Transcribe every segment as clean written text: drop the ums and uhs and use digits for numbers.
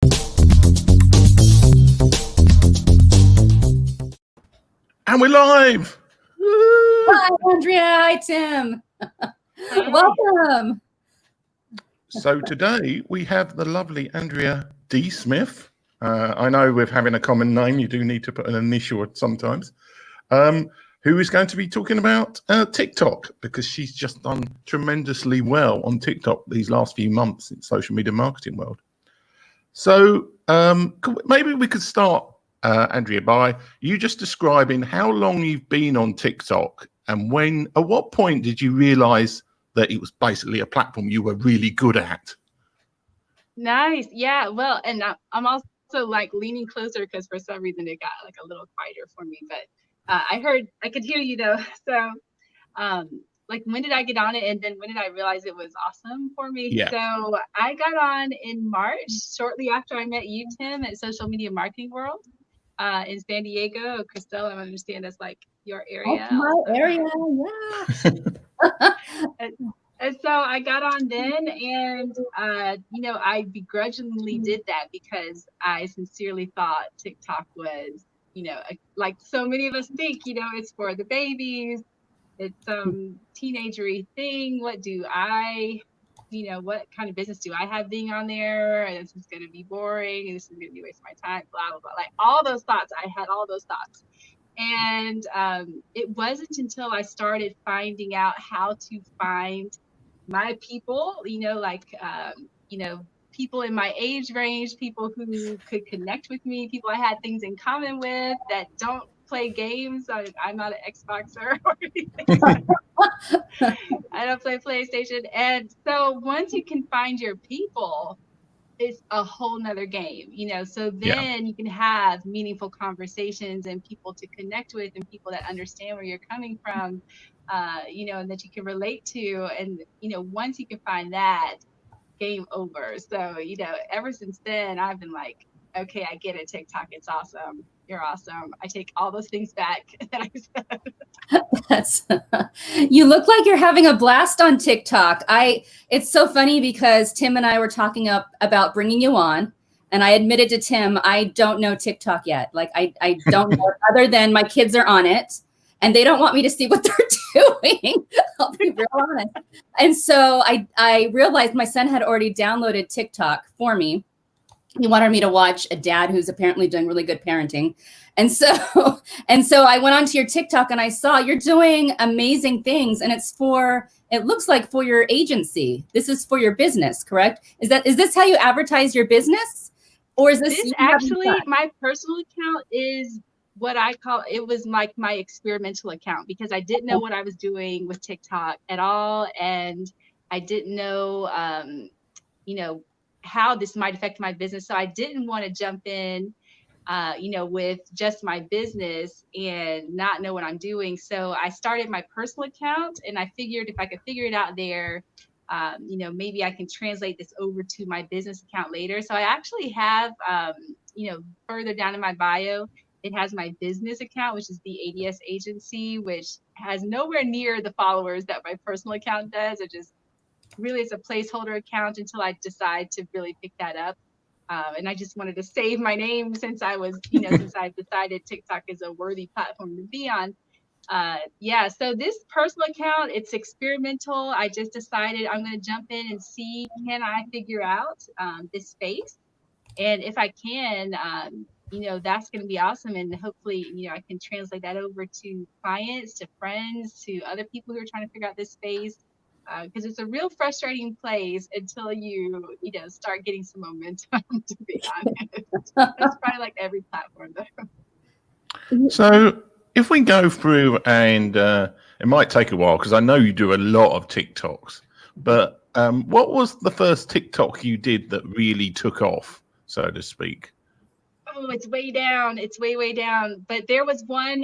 And we're live. Woo! Hi, Andrea. Hi, Tim. Welcome. So today we have the lovely Andrea D.Smith. I know with having a common name, you do need to put an initial sometimes. Who is going to be talking about TikTok, because she's just done tremendously well on TikTok these last few months in social media marketing world. So maybe we could start, Andrea, by you just describing how long you've been on TikTok and at what point did you realize that it was basically a platform you were really good at? Nice. Yeah. Well, and I'm also like leaning closer because for some reason it got like a little quieter for me, but I could hear you though. So like when did I get on it, and then when did I realize it was awesome for me? Yeah. So I got on in March, shortly after I met you, Tim, at Social Media Marketing World in San Diego. Christelle, I understand that's like your area. That's my area, yeah. And so I got on then, and I begrudgingly did that because I sincerely thought TikTok was, like so many of us think, it's for the babies. It's some teenagery thing. What kind of business do I have being on there? And this is going to be boring, and this is going to be wasting my time, blah, blah, blah. Like all those thoughts, I had all those thoughts. And it wasn't until I started finding out how to find my people, people in my age range, people who could connect with me, people I had things in common with that don't play games. I'm not an Xboxer or anything. I don't play PlayStation. And so once you can find your people, it's a whole nother game, so then you can have meaningful conversations and people to connect with and people that understand where you're coming from, and that you can relate to. And, once you can find that, game over. So, ever since then, I've been like, okay, I get it, TikTok. It's awesome. You're awesome. I take all those things back that I said. You look like you're having a blast on TikTok. It's so funny because Tim and I were talking about bringing you on, and I admitted to Tim, I don't know TikTok yet. Like I don't know it other than my kids are on it and they don't want me to see what they're doing. I'll be real honest. And so I realized my son had already downloaded TikTok for me. He wanted me to watch a dad who's apparently doing really good parenting. And so I went onto your TikTok and I saw you're doing amazing things. And it looks like for your agency. This is for your business, correct? Is this how you advertise your business? Or is this actually my personal account is what I call, it was like my experimental account, because I didn't know what I was doing with TikTok at all. And I didn't know, how this might affect my business. So I didn't want to jump in, with just my business and not know what I'm doing. So I started my personal account, and I figured if I could figure it out there, maybe I can translate this over to my business account later. So I actually have, further down in my bio, it has my business account, which is the ADS agency, which has nowhere near the followers that my personal account does. It just really is a placeholder account until I decide to really pick that up. And I just wanted to save my name since I was, since I decided TikTok is a worthy platform to be on. So this personal account, it's experimental. I just decided I'm going to jump in and see, can I figure out this space? And if I can, that's going to be awesome. And hopefully, I can translate that over to clients, to friends, to other people who are trying to figure out this space. Because it's a real frustrating place until you start getting some momentum, to be honest. That's probably like every platform, though. So if we go through, and it might take a while because I know you do a lot of TikToks, but what was the first TikTok you did that really took off, so to speak? Oh, it's way down. It's way down. But there was one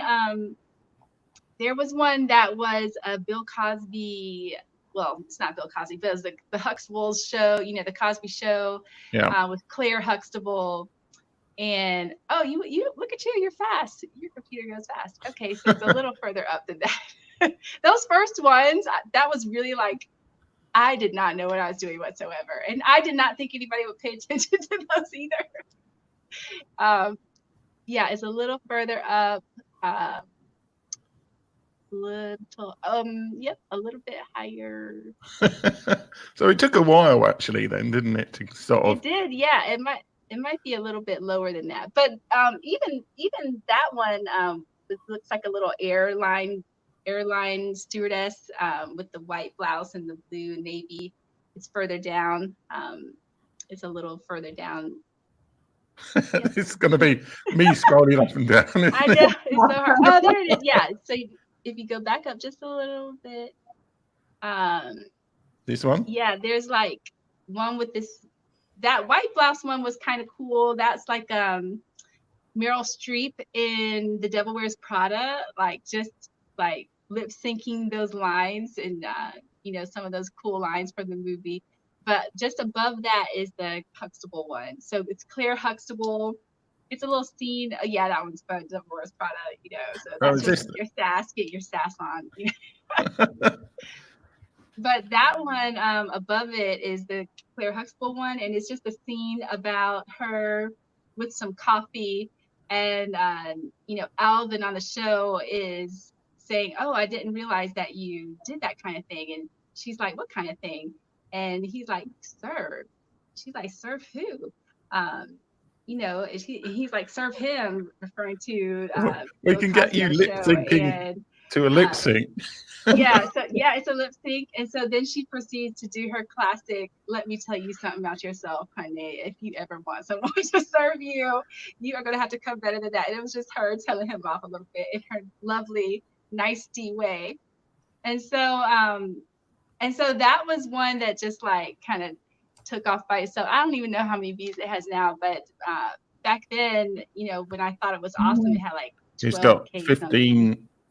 that was a Bill Cosby. Well, it's not Bill Cosby, but it was the Huxtables show, the Cosby Show, with Claire Huxtable. And you look at you, you're fast. Your computer goes fast. Okay, so it's a little further up than that. Those first ones, that was really like I did not know what I was doing whatsoever. And I did not think anybody would pay attention to those either. Yeah, it's a little further up. Yep, a little bit higher. So it took a while actually then, didn't it, to sort of. It did, yeah. It might be a little bit lower than that. But even that one, it looks like a little airline stewardess with the white blouse and the blue navy. It's further down. It's a little further down. Yep. It's going to be me scrolling up and down. I know, it's so hard. Oh, there it is. Yeah. So if you go back up just a little bit. This one? Yeah, there's like one with that white blouse one was kind of cool. That's like Meryl Streep in The Devil Wears Prada, like just like lip syncing those lines and some of those cool lines from the movie. But just above that is the Huxtable one. So it's Claire Huxtable. It's a little scene. Yeah, that one's fun. Devil Wears Prada, So that's your sass. Get your sass on. But that one above it is the Claire Huxtable one, and it's just a scene about her with some coffee, and Alvin on the show is saying, "Oh, I didn't realize that you did that kind of thing," and she's like, "What kind of thing?" And he's like, "Serve." She's like, "Serve who?" He's like, "Serve him," referring to. We can get you lip syncing to a lip sync. Yeah, so yeah, it's a lip sync, and so then she proceeds to do her classic. Let me tell you something about yourself, honey. If you ever want someone to serve you, you are gonna have to come better than that. And it was just her telling him off a little bit in her lovely, nicey way, and so that was one that just like kind of took off by itself. I don't even know how many views it has now, but back then, when I thought it was awesome, it had like 12K. It's got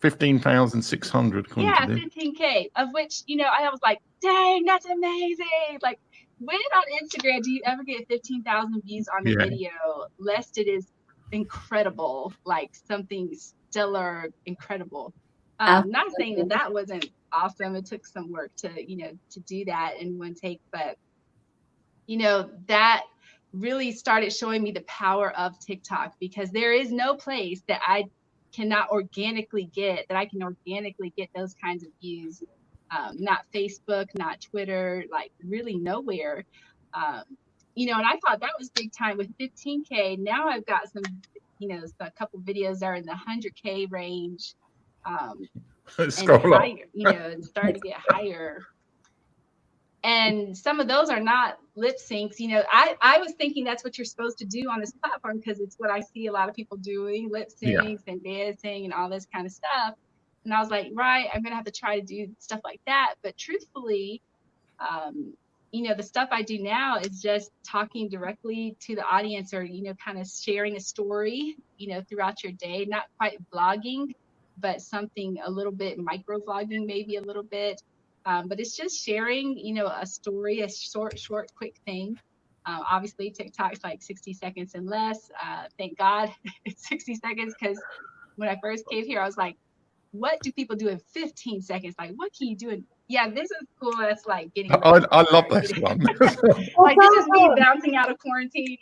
15,600. Yeah, 15K, of which, I was like, dang, that's amazing. Like, when on Instagram do you ever get 15,000 views on a video, lest it is incredible, like something stellar, incredible. Not saying that wasn't awesome. It took some work to do that in one take, but, that really started showing me the power of TikTok, because there is no place that I can organically get those kinds of views. Not Facebook, not Twitter, like really nowhere. And I thought that was big time with 15K. Now I've got some, a couple videos that are in the 100K range. And higher, and starting to get higher. And some of those are not lip syncs. I was thinking that's what you're supposed to do on this platform, because it's what I see a lot of people doing, lip syncs and dancing and all this kind of stuff. And I was like, right, I'm going to have to try to do stuff like that. But truthfully, the stuff I do now is just talking directly to the audience, or, kind of sharing a story, throughout your day, not quite blogging, but something a little bit micro vlogging, maybe a little bit. But it's just sharing, a story, a short, quick thing. Obviously, TikTok's like 60 seconds and less. Thank God it's 60 seconds, because when I first came here, I was like, what do people do in 15 seconds? Like, what can you do in? Yeah, this is cool. That's like getting. I love this one. Like, this is me bouncing out of quarantine,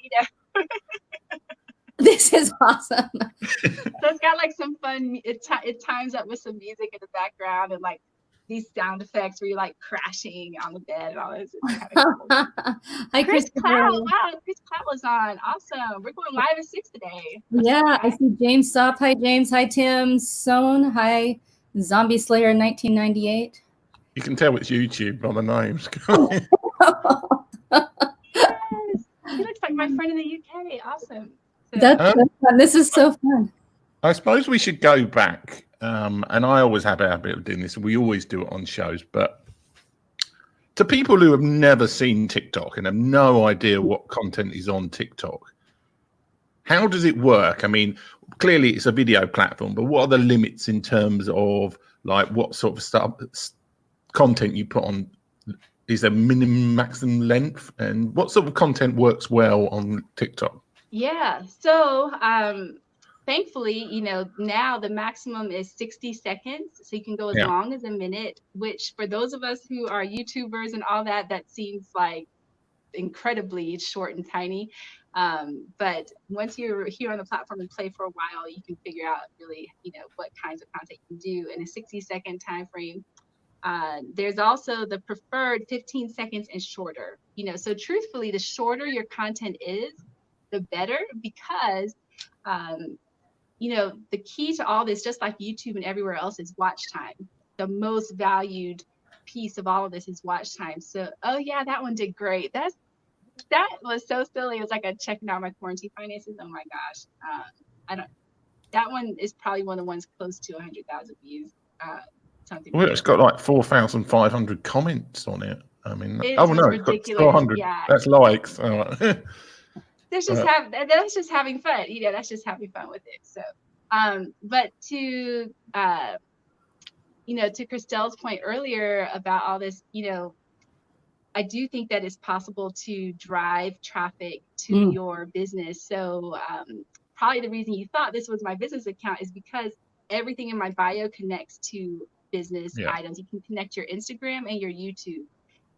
This is awesome. So it's got like some fun. It times up with some music in the background, and like these sound effects where you're like crashing on the bed and all this. Kind of cool. Hi, Chris Cloud. Wow, Chris Cloud was on. Awesome. We're going live at 6 today. Yeah, I see James Sopp. Hi, James. Hi, Tim. Sohn. Hi, Zombie Slayer 1998. You can tell it's YouTube by the names. Yes. He looks like my friend in the UK. Awesome. So, That's so fun. This is so fun. I suppose we should go back. And I always have a habit of doing this. We always do it on shows. But to people who have never seen TikTok and have no idea what content is on TikTok, how does it work? I mean, clearly it's a video platform, but what are the limits in terms of like what sort of stuff, content you put on? Is there minimum, maximum length? And what sort of content works well on TikTok? Yeah. So thankfully, now the maximum is 60 seconds. So you can go as long as a minute, which for those of us who are YouTubers and all that, that seems like incredibly short and tiny. But once you're here on the platform and play for a while, you can figure out really, what kinds of content you can do in a 60-second time frame. There's also the preferred 15 seconds and shorter. So truthfully, the shorter your content is, the better, because the key to all this, just like YouTube and everywhere else, is watch time. The most valued piece of all of this is watch time. So, oh yeah, that one did great. That was so silly. It was like a checking out my quarantine finances. Oh my gosh. That one is probably one of the ones close to 100,000 views. Something. Well, it's got like 4,500 comments on it. I mean, it's ridiculous. It's got 400. Yeah. That's likes. That's just having fun. That's just having fun with it. So, but to Christelle's point earlier about all this, I do think that it's possible to drive traffic to your business. So probably the reason you thought this was my business account is because everything in my bio connects to business items. You can connect your Instagram and your YouTube.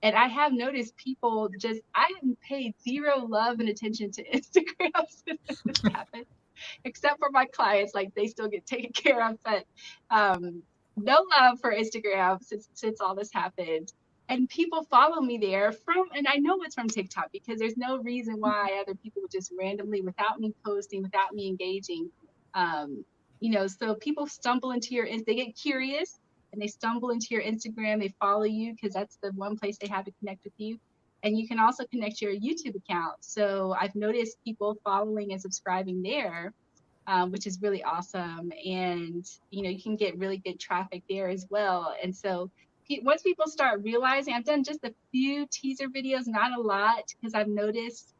And I have noticed people I haven't paid zero love and attention to Instagram since this happened, except for my clients, like they still get taken care of, but no love for Instagram since all this happened. And people follow me there and I know it's from TikTok, because there's no reason why other people would just randomly, without me posting, without me engaging, so people stumble into they get curious and they stumble into your Instagram, they follow you because that's the one place they have to connect with you. And you can also connect your YouTube account. So I've noticed people following and subscribing there, which is really awesome. And, you can get really good traffic there as well. And so once people start realizing, I've done just a few teaser videos, not a lot, because I've noticed,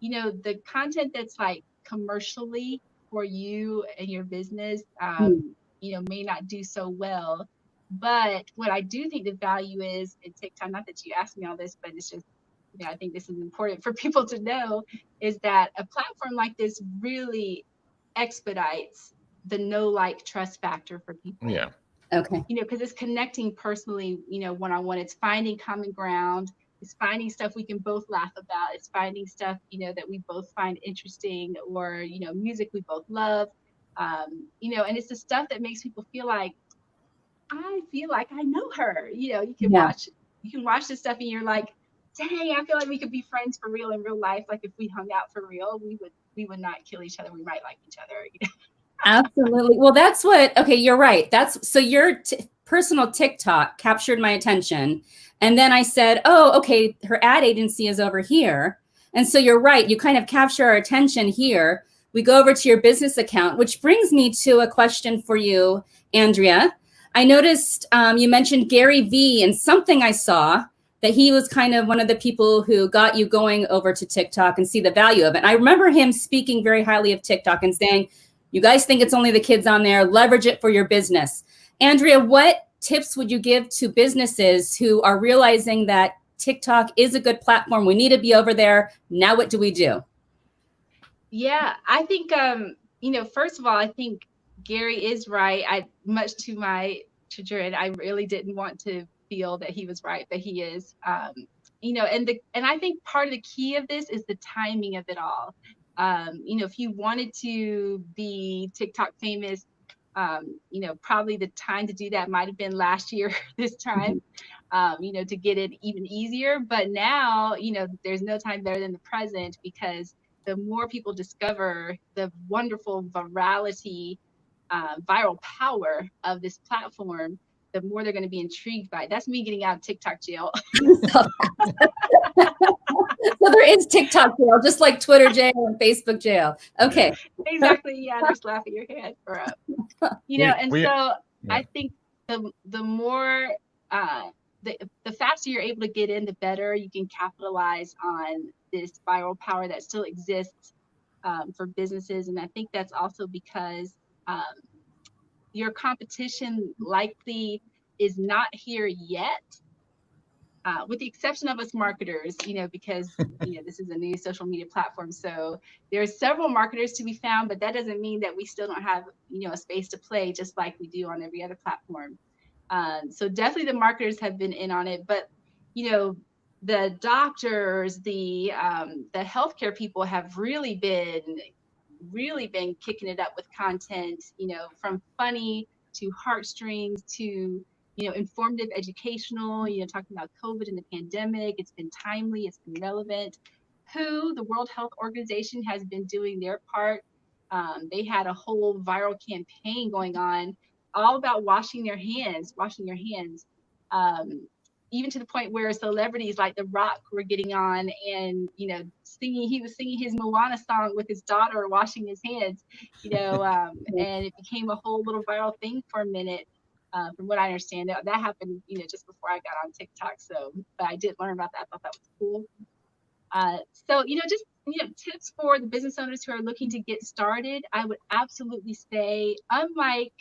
the content that's like commercially for you and your business, may not do so well. But what I do think the value is in TikTok, not that you asked me all this, but it's just, I think this is important for people to know, is that a platform like this really expedites the like, trust factor for people. Yeah. Okay. Because it's connecting personally, one-on-one. It's finding common ground. It's finding stuff we can both laugh about. It's finding stuff, that we both find interesting, or, music we both love. And it's the stuff that makes people feel like, I feel like I know her. You can watch this stuff and you're like, dang, I feel like we could be friends for real in real life. Like if we hung out for real, we would not kill each other. We might like each other. Absolutely. Well, okay, you're right. So your personal TikTok captured my attention. And then I said, oh, okay, her ad agency is over here. And so you're right. You kind of capture our attention here. We go over to your business account, which brings me to a question for you, Andrea. I noticed you mentioned Gary Vee, and something I saw that he was kind of one of the people who got you going over to TikTok and see the value of it. And I remember him speaking very highly of TikTok and saying, you guys think it's only the kids on there, leverage it for your business. Andrea, what tips would you give to businesses who are realizing that TikTok is a good platform? We need to be over there. Now, what do we do? Yeah, I think, first of all, I think Gary is right. Much to my chagrin, I really didn't want to feel that he was right, but he is. And I think part of the key of this is the timing of it all. If you wanted to be TikTok famous, probably the time to do that might have been last year, this time, to get it even easier. But now, there's no time better than the present, because the more people discover the wonderful virality, viral power of this platform, the more they're going to be intrigued by it. That's me getting out of TikTok jail. So there is TikTok jail, just like Twitter jail and Facebook jail. Okay. Exactly. Yeah, they're slapping your hand for I think the more the faster you're able to get in, the better you can capitalize on this viral power that still exists for businesses. And I think that's also because your competition likely is not here yet, with the exception of us marketers, because this is a new social media platform, so there's several marketers to be found, but that doesn't mean that we still don't have a space to play, just like we do on every other platform. So definitely the marketers have been in on it, but the doctors, the healthcare people have really been kicking it up with content, from funny to heartstrings to informative, educational, talking about COVID and the pandemic. It's been timely, it's been relevant. The World Health Organization, has been doing their part. They had a whole viral campaign going on all about washing your hands. Even to the point where celebrities like The Rock were getting on and, he was singing his Moana song with his daughter washing his hands, and it became a whole little viral thing for a minute. From what I understand, that happened, just before I got on TikTok. So, but I did learn about that. I thought that was cool. So, just, tips for the business owners who are looking to get started. I would absolutely say, unlike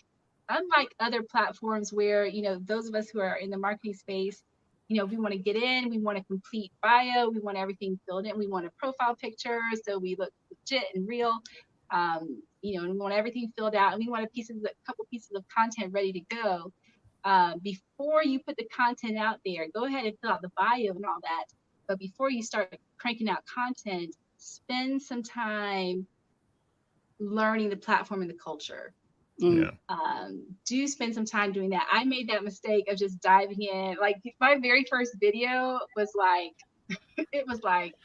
other platforms where, those of us who are in the marketing space, we want to get in, we want a complete bio, we want everything filled in, we want a profile picture so we look legit and real, and we want everything filled out, and we want a couple pieces of content ready to go. Before you put the content out there, go ahead and fill out the bio and all that. But before you start cranking out content, spend some time learning the platform and the culture. Yeah. Do spend some time doing that. I made that mistake of just diving in. Like my very first video was like, it was like,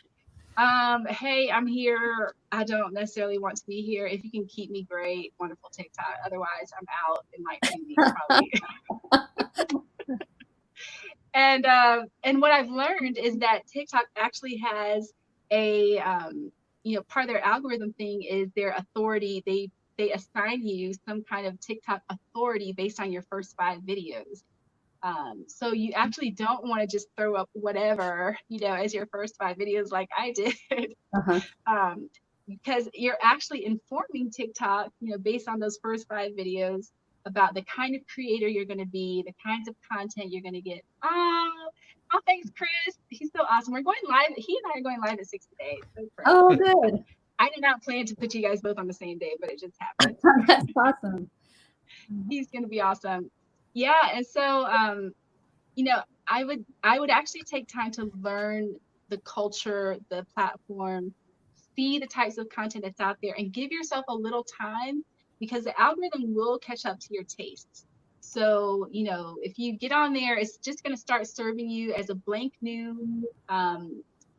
hey, I'm here. I don't necessarily want to be here. If you can keep me, great, wonderful, TikTok. Otherwise, I'm out in like 2 weeks probably. And what I've learned is that TikTok actually has a part of their algorithm thing is their authority. They assign you some kind of TikTok authority based on your first 5 videos. So you actually don't want to just throw up whatever, as your first 5 videos like I did. Because you're actually informing TikTok, based on those first 5 videos about the kind of creator you're going to be, the kinds of content you're going to get. Oh, thanks, Chris. He's so awesome. We're going live. He and I are going live at 6 today. So Oh, good. I did not plan to put you guys both on the same day, but it just happened. That's awesome. He's going to be awesome. Yeah. And so, I would actually take time to learn the culture, the platform, see the types of content that's out there, and give yourself a little time, because the algorithm will catch up to your tastes. So, if you get on there, it's just going to start serving you as a blank new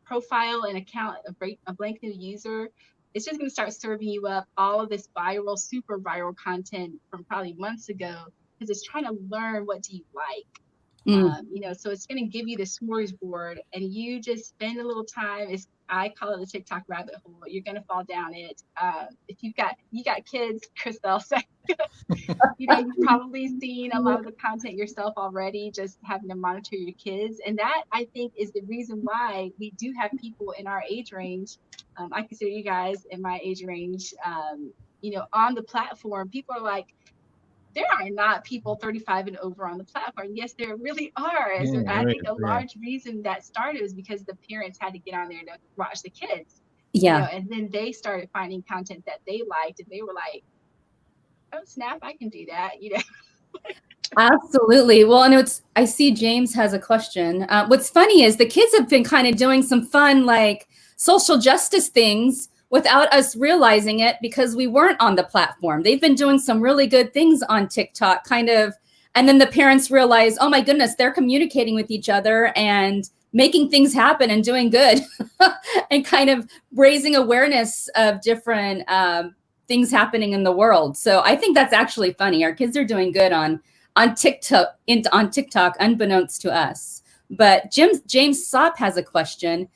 profile and account, a blank new user. It's just going to start serving you up all of this viral, super viral content from probably months ago, because it's trying to learn what do you like. So it's going to give you the smorgasbord, and you just spend a little time. I call it the TikTok rabbit hole. You're going to fall down it. If you got kids, Christelle said, you've probably seen a lot of the content yourself already, just having to monitor your kids. And that, I think, is the reason why we do have people in our age range. I consider you guys in my age range, on the platform. People are like, there are not people 35 and over on the platform. Yes, there really are. So I think a large reason that started was because the parents had to get on there to watch the kids. Yeah. And then they started finding content that they liked, and they were like, oh, snap, I can do that, Absolutely. Well, and I see James has a question. What's funny is the kids have been kind of doing some fun, like social justice things without us realizing it, because we weren't on the platform. They've been doing some really good things on TikTok, kind of. And then the parents realize, oh my goodness, they're communicating with each other and making things happen and doing good and kind of raising awareness of different things happening in the world. So I think that's actually funny. Our kids are doing good on TikTok, unbeknownst to us. But James Sopp has a question.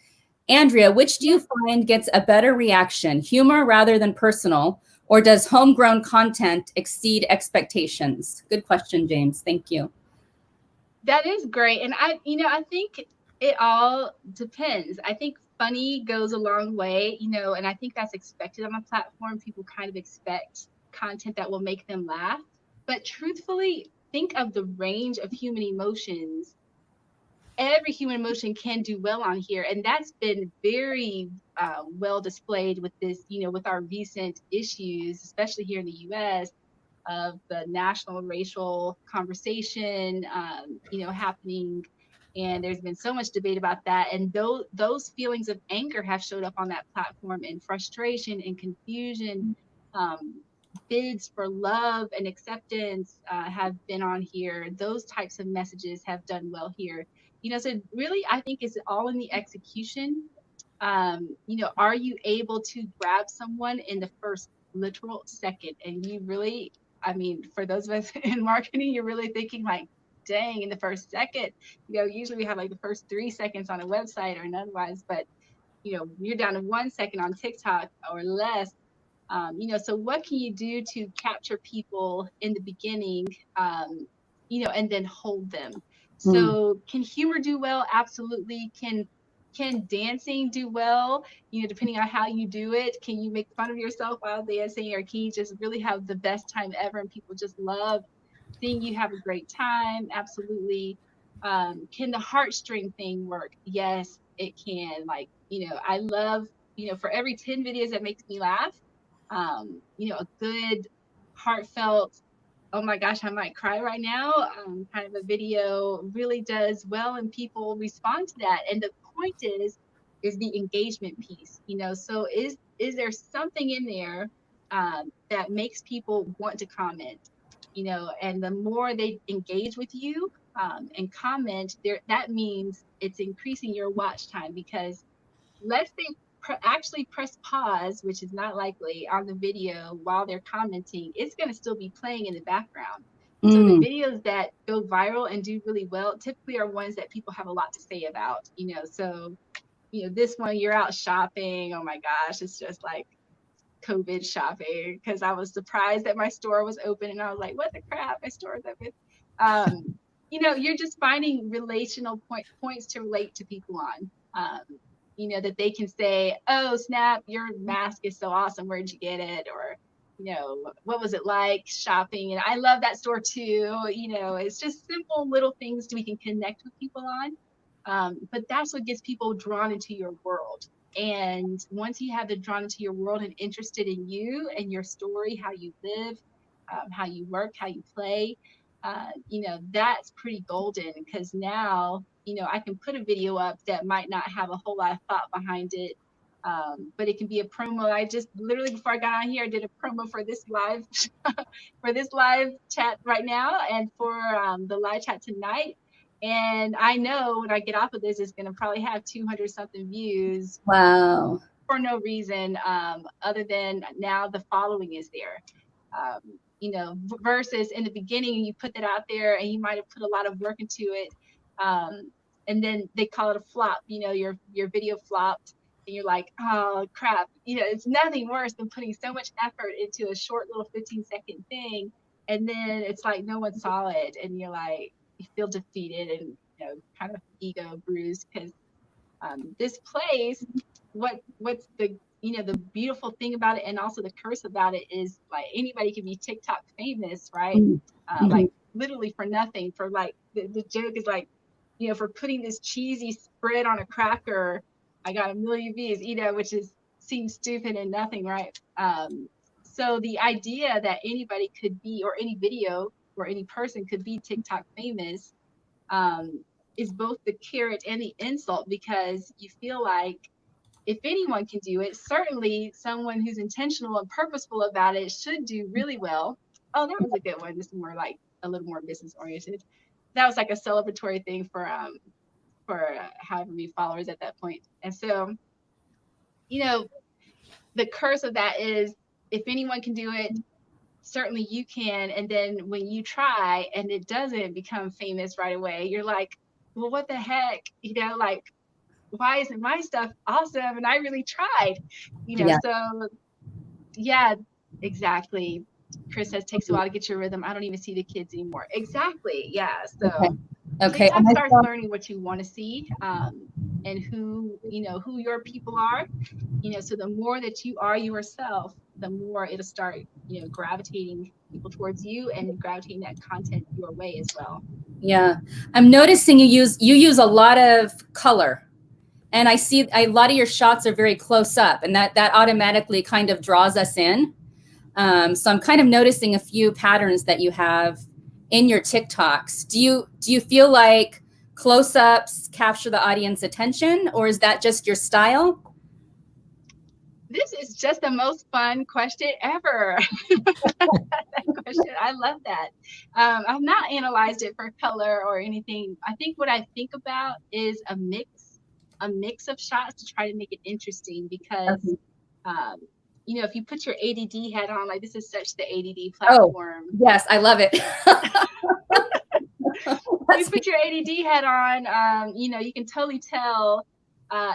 Andrea, which do you find gets a better reaction, humor rather than personal, or does homegrown content exceed expectations? Good question, James. Thank you. That is great. And I think it all depends. I think funny goes a long way, and I think that's expected on a platform. People kind of expect content that will make them laugh. But truthfully, think of the range of human emotions every human emotion can do well on here. And that's been very well displayed with this, with our recent issues, especially here in the US, of the national racial conversation, happening. And there's been so much debate about that. And those feelings of anger have showed up on that platform, and frustration and confusion. Bids for love and acceptance have been on here. Those types of messages have done well here. So really, I think it's all in the execution. Are you able to grab someone in the first literal second? And you really, for those of us in marketing, you're really thinking like, dang, in the first second. Usually we have like the first 3 seconds on a website or otherwise, but you're down to 1 second on TikTok or less. So what can you do to capture people in the beginning, and then hold them? So can humor do well? Absolutely. Can dancing do well? Depending on how you do it, can you make fun of yourself while dancing, or can you just really have the best time ever and people just love seeing you have a great time? Absolutely. Can the heartstring thing work? Yes, it can. I love, for every 10 videos that makes me laugh, a good heartfelt, oh my gosh, I might cry right now, kind of a video really does well, and people respond to that. And the point is the engagement piece. So is there something in there that makes people want to comment? And the more they engage with you and comment there, that means it's increasing your watch time, because let's say actually press pause, which is not likely, on the video while they're commenting, it's going to still be playing in the background. So the videos that go viral and do really well typically are ones that people have a lot to say about. So this one, you're out shopping, oh my gosh, it's just like COVID shopping, because I was surprised that my store was open, and I was like, what the crap, my store is open. You're just finding relational points to relate to people on. That they can say, oh, snap, your mask is so awesome. Where'd you get it? Or, what was it like shopping? And I love that store too. It's just simple little things we can connect with people on. But that's what gets people drawn into your world. And once you have them drawn into your world and interested in you and your story, how you live, how you work, how you play, that's pretty golden, because now, I can put a video up that might not have a whole lot of thought behind it, but it can be a promo. I just literally, before I got on here, I did a promo for this live for this live chat right now, and for the live chat tonight. And I know when I get off of this, it's going to probably have 200 something views. Wow. For no reason other than now the following is there. Versus in the beginning, you put that out there and you might have put a lot of work into it. And then they call it a flop, your video flopped, and you're like, oh crap. It's nothing worse than putting so much effort into a short little 15-second thing. And then it's like, no one saw it. And you're like, you feel defeated and, kind of ego bruised, because this place, what's the the beautiful thing about it, and also the curse about it, is like anybody can be TikTok famous, right? Like literally for nothing. For like the joke is like, for putting this cheesy spread on a cracker, I got 1 million views, which seems stupid and nothing, right? So the idea that anybody could be, or any video or any person could be TikTok famous, is both the carrot and the insult, because you feel like if anyone can do it, certainly someone who's intentional and purposeful about it should do really well. Oh, that was a good one. This is more like a little more business oriented. That was like a celebratory thing for however many followers at that point. And so, the curse of that is, if anyone can do it, certainly you can. And then when you try and it doesn't become famous right away, you're like, well, what the heck? Like, why isn't my stuff awesome? And I really tried, So yeah, exactly. Chris says, takes a while to get your rhythm. I don't even see the kids anymore. Exactly. Yeah. So Okay. TikTok starts learning what you want to see, and who your people are, so the more that you are yourself, the more it'll start, gravitating people towards you and gravitating that content your way as well. Yeah. I'm noticing you use a lot of color. And I see a lot of your shots are very close up, and that automatically kind of draws us in. So I'm kind of noticing a few patterns that you have in your TikToks. Do you feel like close-ups capture the audience attention, or is that just your style? This is just the most fun question ever. That question, I love that. I've not analyzed it for color or anything. I think what I think about is a mix of shots to try to make it interesting because, um, if you put your ADD hat on, like this is such the ADD Oh, platform. yes, I love it. You put your ADD hat on, you can totally tell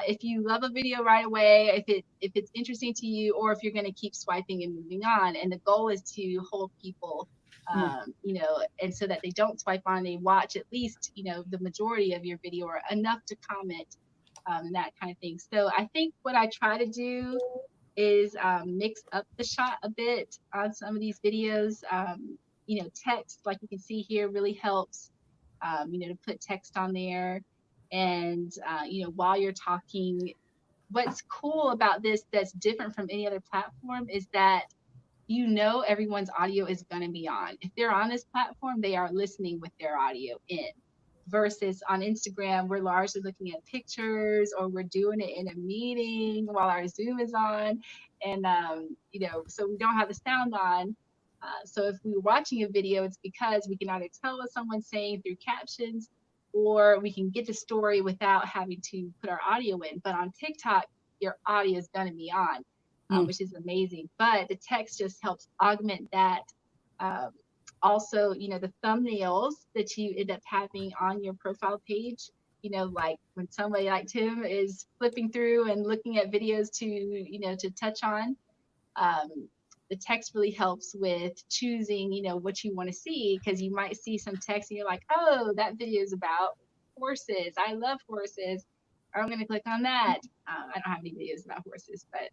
if you love a video right away, if it's interesting to you, or if you're going to keep swiping and moving on. And the goal is to hold people, and so that they don't swipe on, they watch at least, the majority of your video or enough to comment, and that kind of thing. So I think what I try to do is mix up the shot a bit on some of these videos. Text, like you can see here, really helps. To put text on there, and while you're talking, what's cool about this that's different from any other platform is that everyone's audio is going to be on. If they're on this platform, they are listening with their audio in. Versus on Instagram, we're largely looking at pictures, or we're doing it in a meeting while our Zoom is on, and so we don't have the sound on. So if we were watching a video, it's because we can either tell what someone's saying through captions, or we can get the story without having to put our audio in. But on TikTok, your audio is going to be on, which is amazing. But the text just helps augment that. Also, the thumbnails that you end up having on your profile page, like when somebody like Tim is flipping through and looking at videos to touch on, the text really helps with choosing, what you want to see, because you might see some text and you're like, oh, that video is about horses. I love horses. I'm going to click on that. I don't have any videos about horses, but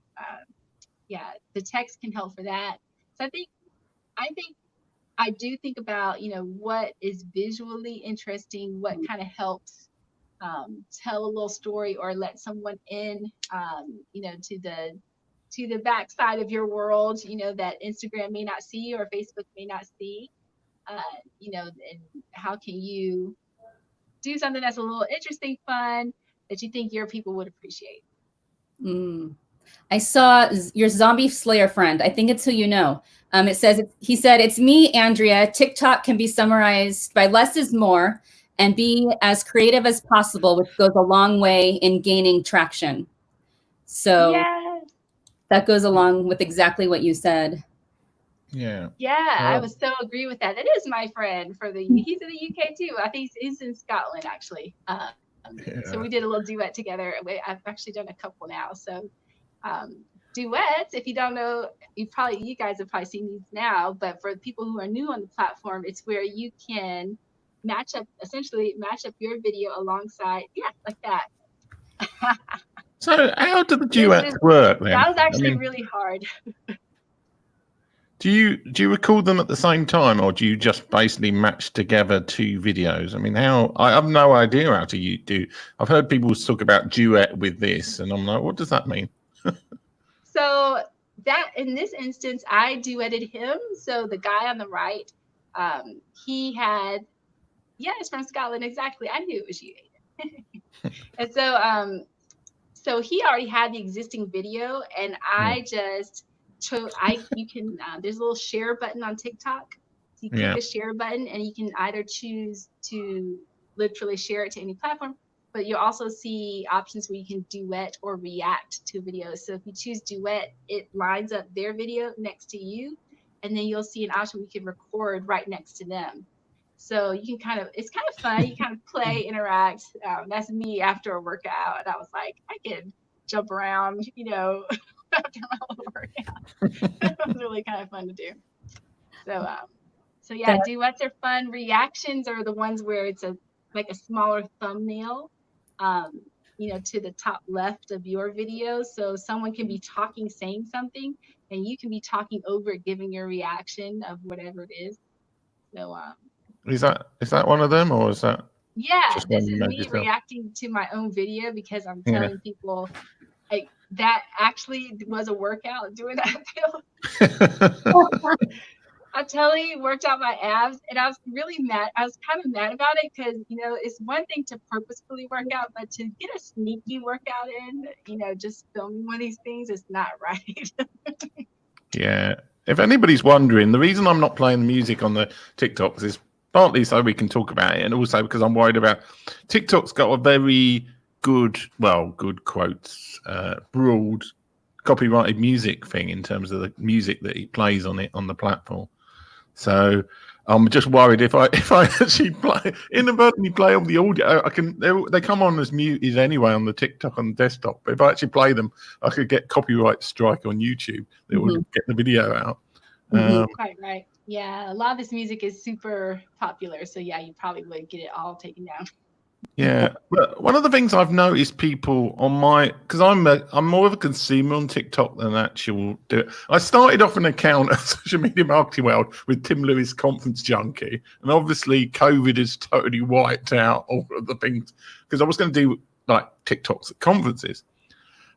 yeah, the text can help for that. So I think I do think about, what is visually interesting, what kind of helps tell a little story or let someone in, to the backside of your world, that Instagram may not see or Facebook may not see, and how can you do something that's a little interesting, fun, that you think your people would appreciate? I saw your zombie slayer friend. I think it's who you know. He said, it's me, Andrea. TikTok can be summarized by less is more and be as creative as possible, which goes a long way in gaining traction. So Yes. that goes along with exactly what you said. Yeah, I would so agree with that. That is my friend he's in the UK too. I think he's in Scotland actually. So we did a little duet together. I've actually done a couple now. So duets, if you don't know, you guys have probably seen these now, but for people who are new on the platform, it's where you can essentially match up your video alongside, like that. So how do the duets work then? That was actually really hard. Do you record them at the same time, or do you just basically match together two videos? I mean, I have no idea how to do. I've heard people talk about duet with this, and I'm like, what does that mean? So that in this instance, I duetted him. So the guy on the right, it's from Scotland, exactly. I knew it was you. And so he already had the existing video, and I just chose. There's a little share button on TikTok. So you click the share button, and you can either choose to literally share it to any platform, but you'll also see options where you can duet or react to videos. So if you choose duet, it lines up their video next to you, and then you'll see an option where you can record right next to them. So you can it's kind of fun. You kind of play, interact. That's me after a workout. And I was like, I can jump around, after my little workout. It was really kind of fun to do. So yeah, duets are fun. Reactions are the ones where it's like a smaller thumbnail, to the top left of your video. So someone can be talking, saying something, and you can be talking over it, giving your reaction of whatever it is. So Is that one of them, or is that Yeah, just one this you is made me yourself? reacting to my own video because I'm Yeah. telling people like that actually was a workout doing that. I'm telling you, worked out my abs, and I was really mad. I was kind of mad about it because, it's one thing to purposefully work out, but to get a sneaky workout in, just filming one of these things is not right. Yeah. If anybody's wondering, the reason I'm not playing the music on the TikToks is partly so we can talk about it, and also because I'm worried about TikTok's got a very good quotes, broad copyrighted music thing in terms of the music that he plays on it on the platform. So I'm just worried if I actually inadvertently play all the audio, they come on as muted anyway on the TikTok on the desktop. But if I actually play them, I could get copyright strike on YouTube that would get the video out. Quite right. Yeah, a lot of this music is super popular, so yeah, you probably would get it all taken down. Yeah, but one of the things I've noticed people on because I'm more of a consumer on TikTok than actual do it. I started off an account at Social Media Marketing World with Tim Lewis, Conference Junkie, and obviously COVID has totally wiped out all of the things because I was going to do like TikToks at conferences.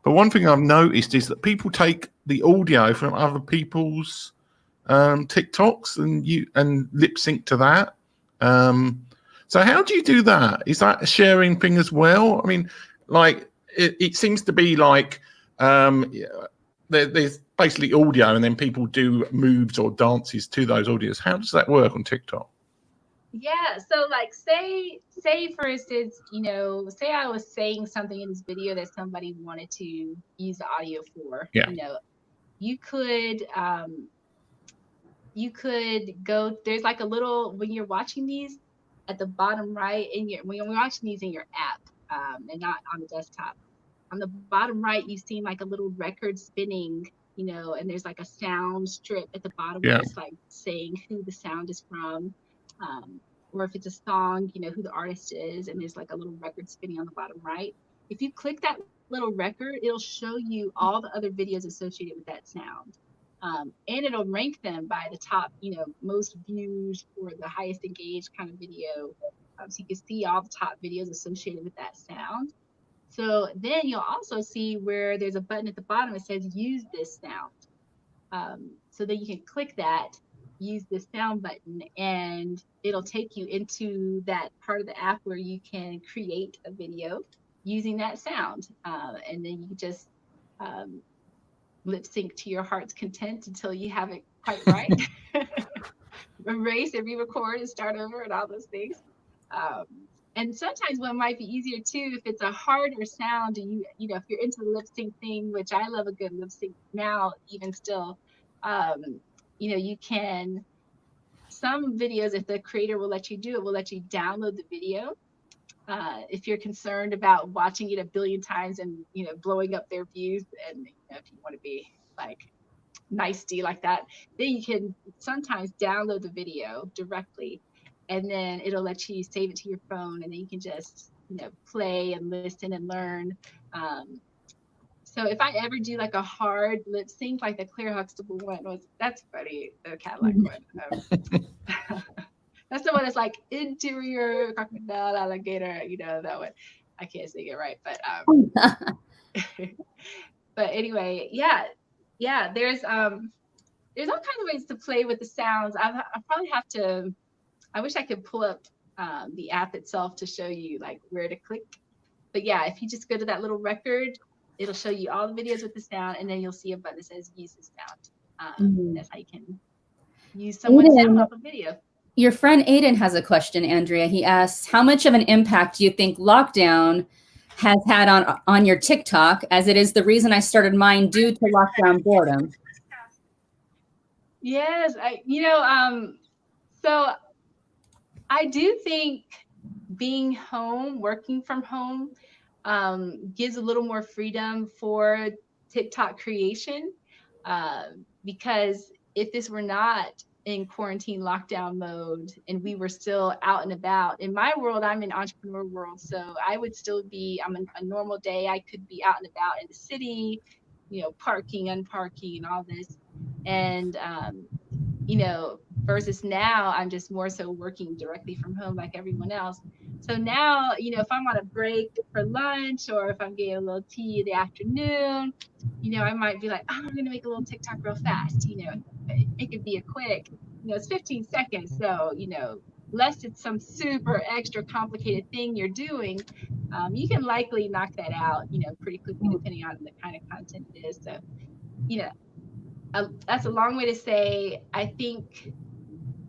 But one thing I've noticed is that people take the audio from other people's TikToks and lip sync to that. So how do you do that? Is that a sharing thing as well? I mean, like it seems to be like there's basically audio, and then people do moves or dances to those audios. How does that work on TikTok? Yeah, so like say for instance, say I was saying something in this video that somebody wanted to use the audio for. Yeah. You could go, there's like a little, when you're watching these at the bottom right when you're watching these in your app, and not on the desktop, on the bottom right you've seen like a little record spinning, and there's like a sound strip at the bottom where it's like saying who the sound is from, or if it's a song, who the artist is, and there's like a little record spinning on the bottom right. If you click that little record, it'll show you all the other videos associated with that sound. And it'll rank them by the top, most views or the highest engaged kind of video. So you can see all the top videos associated with that sound. So then you'll also see where there's a button at the bottom that says use this sound. So then you can click that, use this sound button, and it'll take you into that part of the app where you can create a video using that sound. And then you just lip sync to your heart's content until you have it quite right. Erase and re-record and start over and all those things. And sometimes what might be easier too, if it's a harder sound, and if you're into the lip sync thing, which I love a good lip sync now, even still, you can, some videos, if the creator will let you do it, will let you download the video. If you're concerned about watching it a billion times and blowing up their views, and if you want to be like nicey like that, then you can sometimes download the video directly, and then it'll let you save it to your phone, and then you can just play and listen and learn. So if I ever do like a hard lip sync, like the Claire Huxtable one that's funny, the Cadillac one. That's the one that's like interior crocodile alligator, that one. I can't sing it right, but but anyway, yeah. There's all kinds of ways to play with the sounds. I probably have to. I wish I could pull up the app itself to show you like where to click. But yeah, if you just go to that little record, it'll show you all the videos with the sound, and then you'll see a button that says use the sound. That's how you can use someone's sound off a video. Your friend Aiden has a question, Andrea. He asks, how much of an impact do you think lockdown has had on your TikTok, as it is the reason I started mine due to lockdown boredom? Yes, so I do think being home, working from home, gives a little more freedom for TikTok creation, because if this were not in quarantine lockdown mode and we were still out and about, in my world, I'm in entrepreneur world, so I would still be, a normal day, I could be out and about in the city, parking, unparking, and all this. And, versus now I'm just more so working directly from home like everyone else. So now, if I'm on a break for lunch or if I'm getting a little tea in the afternoon, I might be like, oh, I'm going to make a little TikTok real fast. It could be a quick, it's 15 seconds. So, unless it's some super extra complicated thing you're doing, you can likely knock that out, pretty quickly, depending on the kind of content it is. So, that's a long way to say, I think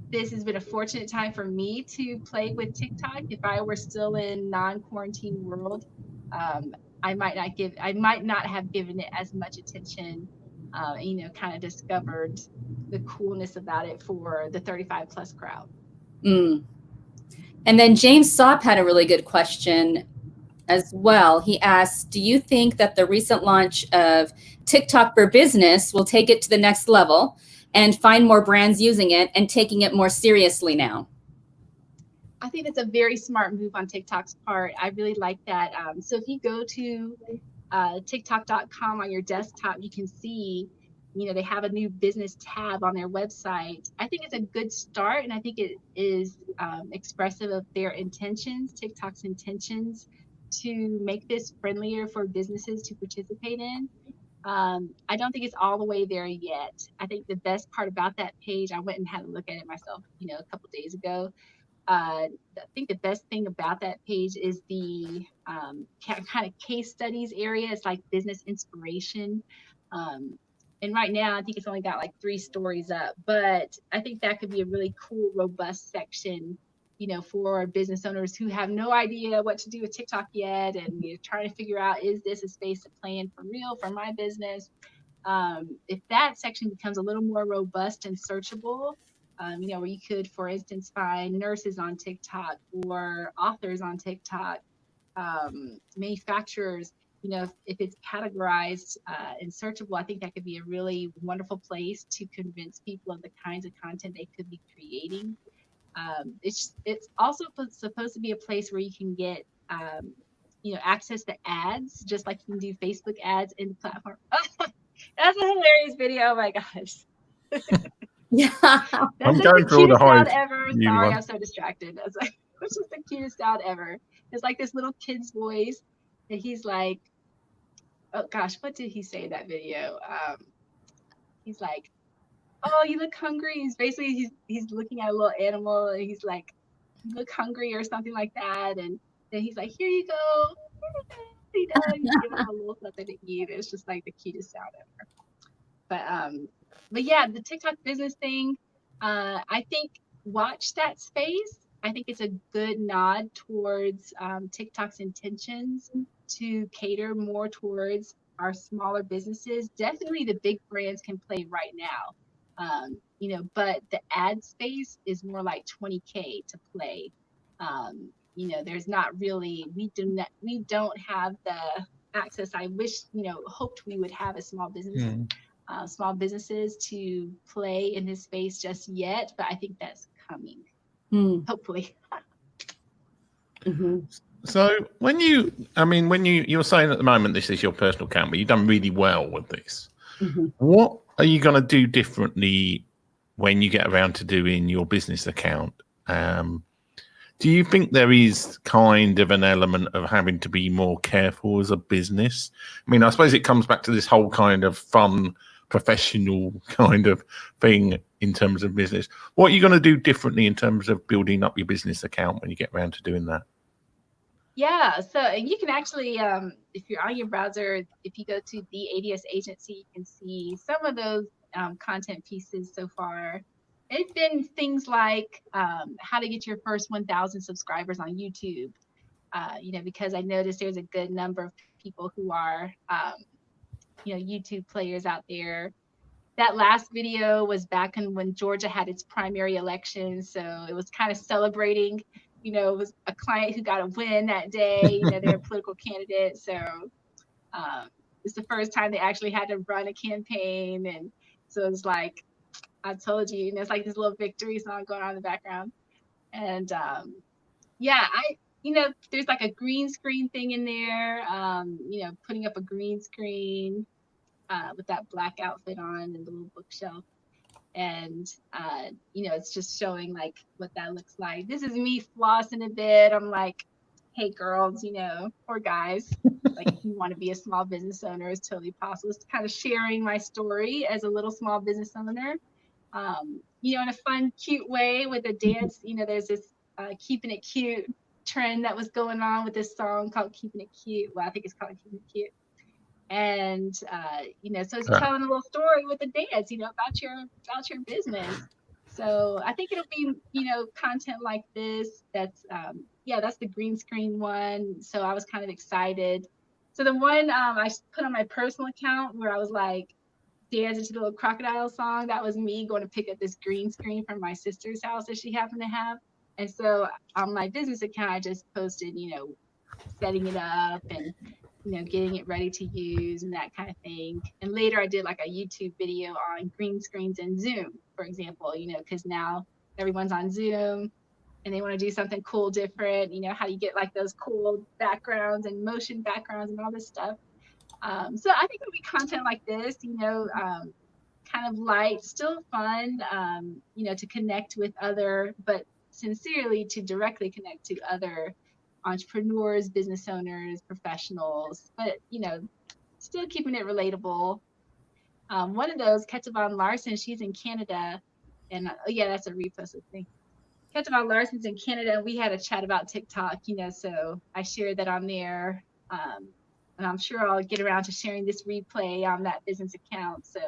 this has been a fortunate time for me to play with TikTok. If I were still in non-quarantine world, I might not have given it as much attention, kind of discovered the coolness about it for the 35 plus crowd. And then James Sopp had a really good question as well. He asked, do you think that the recent launch of TikTok for Business will take it to the next level and find more brands using it and taking it more seriously now? I think it's a very smart move on TikTok's part. I really like that. So if you go to TikTok.com on your desktop, you can see, they have a new business tab on their website. I think it's a good start, and I think it is expressive of their intentions, TikTok's intentions, to make this friendlier for businesses to participate in. I don't think it's all the way there yet. I think the best part about that page, I went and had a look at it myself, a couple days ago. I think the best thing about that page is the kind of case studies area. It's like business inspiration. And right now, I think it's only got like 3 stories up, but I think that could be a really cool, robust section, for business owners who have no idea what to do with TikTok yet, and you're trying to figure out, is this a space to play in for real for my business? If that section becomes a little more robust and searchable, where you could, for instance, find nurses on TikTok or authors on TikTok, manufacturers, if it's categorized and searchable, I think that could be a really wonderful place to convince people of the kinds of content they could be creating. It's also supposed to be a place where you can get, access to ads, just like you can do Facebook ads in the platform. That's a hilarious video. Oh my gosh. Yeah. That's like the cutest sound ever. Sorry, I'm so distracted. That's like, which is the cutest sound ever. It's like this little kid's voice, and he's like, oh gosh, what did he say in that video? He's like, oh, you look hungry. He's looking at a little animal, and he's like, you look hungry or something like that. And then he's like, here you go. He's giving him a little something to eat. It's just like the cutest sound ever. But yeah, the TikTok business thing, I think watch that space. I think it's a good nod towards TikTok's intentions to cater more towards our smaller businesses. Definitely the big brands can play right now, but the ad space is more like 20K to play. There's not really, we don't have the access I wish, hoped we would have as small business. Small businesses to play in this space just yet, but I think that's coming, hopefully. Mm-hmm. So when you're saying at the moment this is your personal account, but you've done really well with this. Mm-hmm. What are you going to do differently when you get around to doing your business account? Do you think there is kind of an element of having to be more careful as a business? I mean, I suppose it comes back to this whole kind of fun, professional kind of thing in terms of business. What are you going to do differently in terms of building up your business account when you get around to doing that? Yeah, so you can actually, if you're on your browser, if you go to the ADS agency, you can see some of those content pieces so far. It's been things like how to get your first 1,000 subscribers on YouTube, because I noticed there's a good number of people who are, YouTube players out there. That last video was back when Georgia had its primary election, so it was kind of celebrating. It was a client who got a win that day. They're a political candidate, so it's the first time they actually had to run a campaign, and so it's like, I told you, and it's like this little victory song going on in the background. And there's like a green screen thing in there, putting up a green screen with that black outfit on and the little bookshelf. And, it's just showing like what that looks like. This is me flossing in bed. I'm like, hey girls, or guys, like if you want to be a small business owner, it's totally possible. It's kind of sharing my story as a little small business owner, in a fun, cute way with a dance. There's this keeping it cute trend that was going on with this song called Keeping It Cute. Well, I think it's called Keeping It Cute. And so it's telling a little story with the dance, about your business. So I think it'll be, content like this. That's that's the green screen one. So I was kind of excited. So the one I put on my personal account where I was like dancing to the little crocodile song, that was me going to pick up this green screen from my sister's house that she happened to have. And so on my business account, I just posted, setting it up and getting it ready to use and that kind of thing. And later I did like a YouTube video on green screens and Zoom, for example, because now everyone's on Zoom and they want to do something cool, different, how you get like those cool backgrounds and motion backgrounds and all this stuff. So I think it'll be content like this, kind of light, still fun, to connect with other, but sincerely to directly connect to other entrepreneurs, business owners, professionals, but still keeping it relatable. One of those, Ketavon Larson, she's in Canada, and that's a repost thing. Ketavon Larson's in Canada, and we had a chat about TikTok, so I shared that on there, and I'm sure I'll get around to sharing this replay on that business account. So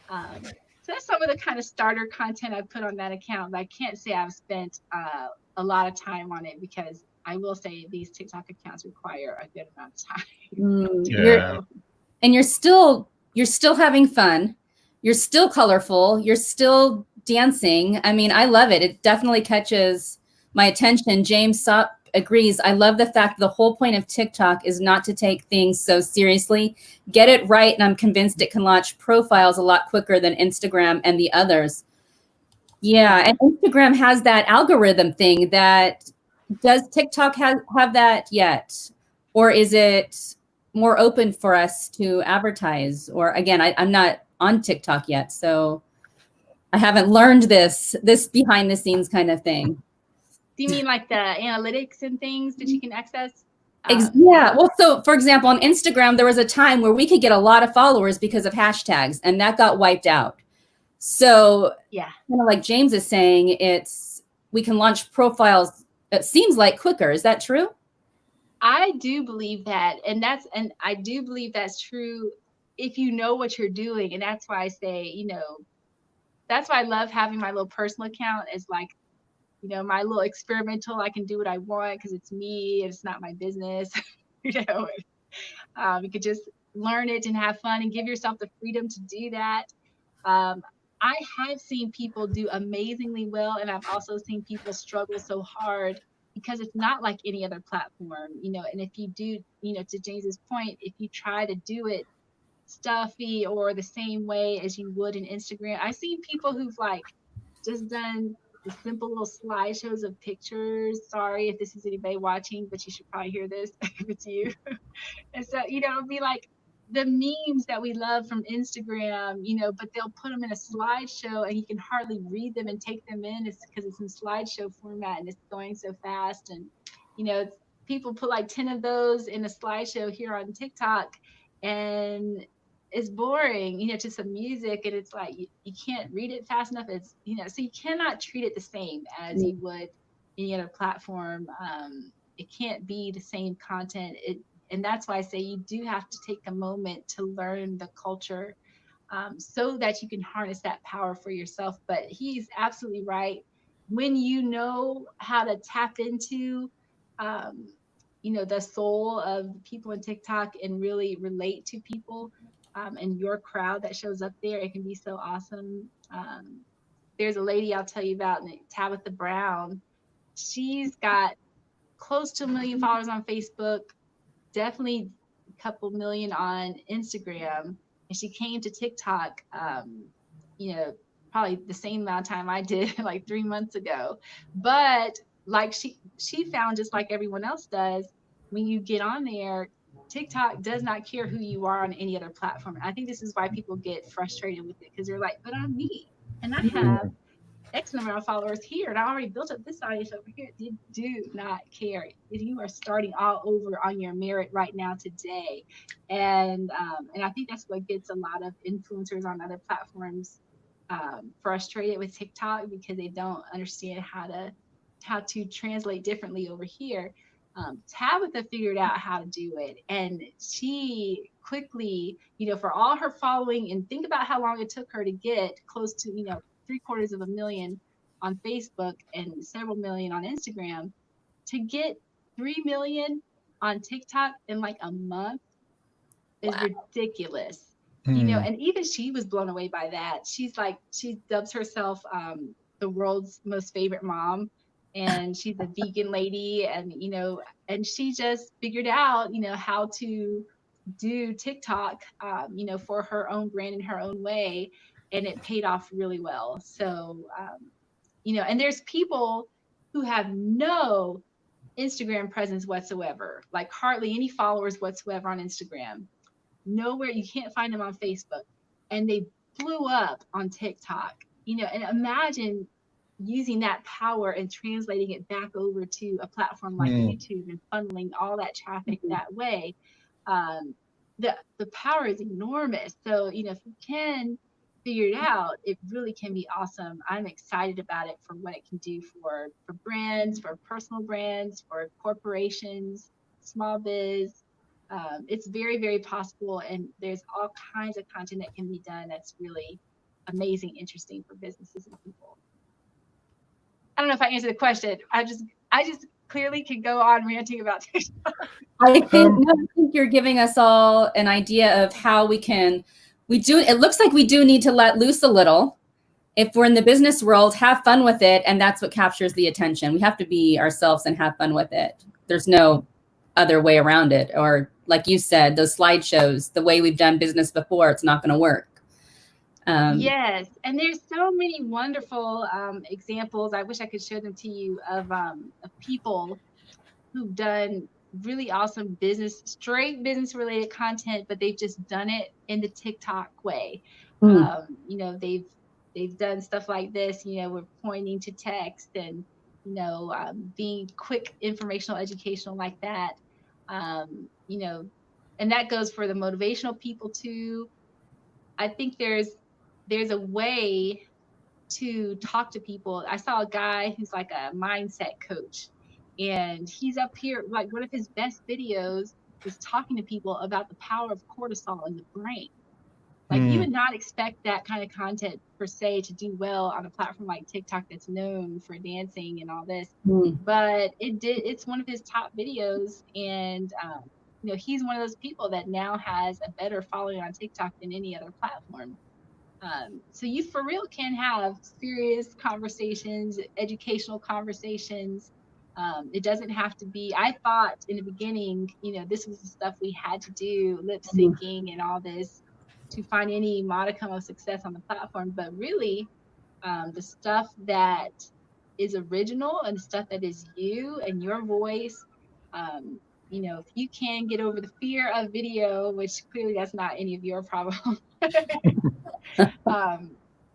that's some of the kind of starter content I put on that account, but I can't say I've spent a lot of time on it because I will say these TikTok accounts require a good amount of time. You're still having fun. You're still colorful. You're still dancing. I mean, I love it. It definitely catches my attention. James Sopp agrees. I love the fact the whole point of TikTok is not to take things so seriously. Get it right, and I'm convinced it can launch profiles a lot quicker than Instagram and the others. Yeah, and Instagram has that algorithm thing that. Does TikTok have that yet? Or is it more open for us to advertise? Or again, I'm not on TikTok yet, so I haven't learned this behind the scenes kind of thing. Do you mean like the analytics and things that you can access? Yeah. Well, so for example, on Instagram, there was a time where we could get a lot of followers because of hashtags, and that got wiped out. So kind of like James is saying, we can launch profiles. It seems like quicker. Is that true? I do believe that. And I do believe that's true if you know what you're doing. And that's why I say, that's why I love having my little personal account as like, my little experimental. I can do what I want because it's me. It's not my business. You could just learn it and have fun and give yourself the freedom to do that. I have seen people do amazingly well, and I've also seen people struggle so hard because it's not like any other platform, and if you do, to James's point, if you try to do it stuffy or the same way as you would in Instagram, I've seen people who've like just done the simple little slideshows of pictures. Sorry if this is anybody watching, but you should probably hear this if it's you. And so, it'll be like, the memes that we love from Instagram, but they'll put them in a slideshow and you can hardly read them and take them in. It's because it's in slideshow format and it's going so fast. And, people put like 10 of those in a slideshow here on TikTok and it's boring, to some music. And it's like, you can't read it fast enough. It's, so you cannot treat it the same as you would any other platform. It can't be the same content. And that's why I say you do have to take a moment to learn the culture so that you can harness that power for yourself. But he's absolutely right. When you know how to tap into, the soul of people in TikTok and really relate to people and your crowd that shows up there, it can be so awesome. There's a lady I'll tell you about, Tabitha Brown. She's got close to 1 million followers on Facebook. Definitely a couple million on Instagram, and she came to TikTok, probably the same amount of time I did, like 3 months ago. But like she found, just like everyone else does, when you get on there, TikTok does not care who you are on any other platform. I think this is why people get frustrated with it, because they're like, but I'm me. and I have X number of followers here, and I already built up this audience over here. You do not care if you are starting all over on your merit right now today, and I think that's what gets a lot of influencers on other platforms frustrated with TikTok, because they don't understand how to translate differently over here. Tabitha figured out how to do it, and she quickly, for all her following, and think about how long it took her to get close to 750,000 on Facebook and several million on Instagram, to get 3 million on TikTok in like a month is ridiculous. And even she was blown away by that. She dubs herself the world's most favorite mom, and she's a vegan lady, and and she just figured out how to do TikTok for her own brand in her own way, and it paid off really well. So and there's people who have no Instagram presence whatsoever, like hardly any followers whatsoever on Instagram. Nowhere, you can't find them on Facebook, and they blew up on TikTok. And imagine using that power and translating it back over to a platform like YouTube and funneling all that traffic that way. The power is enormous. So if you can figure it out, it really can be awesome. I'm excited about it for what it can do for brands, for personal brands, for corporations, small biz. It's very, very possible, and there's all kinds of content that can be done that's really amazing, interesting for businesses and people. I don't know if I answered the question. I just clearly could go on ranting about TikTok. I think you're giving us all an idea of how it looks like we do need to let loose a little. If we're in the business world, have fun with it, and that's what captures the attention. We have to be ourselves and have fun with it. There's no other way around it. Or like you said, those slideshows, the way we've done business before, it's not going to work. Yes, and there's so many wonderful examples. I wish I could show them to you of people who've done really awesome straight business related content, but they've just done it in the TikTok way. They've done stuff like this. We're pointing to text and being quick, informational, educational like that. And that goes for the motivational people too. I think there's a way to talk to people. I saw a guy who's like a mindset coach, and he's up here, like one of his best videos is talking to people about the power of cortisol in the brain. Like you would not expect that kind of content per se to do well on a platform like TikTok that's known for dancing and all this, but it's one of his top videos, and he's one of those people that now has a better following on TikTok than any other platform. So you for real can have serious conversations, educational conversations. It doesn't have to be, I thought in the beginning, this was the stuff we had to do, lip syncing and all this, to find any modicum of success on the platform. But really, the stuff that is original and the stuff that is you and your voice, if you can get over the fear of video, which clearly that's not any of your problem,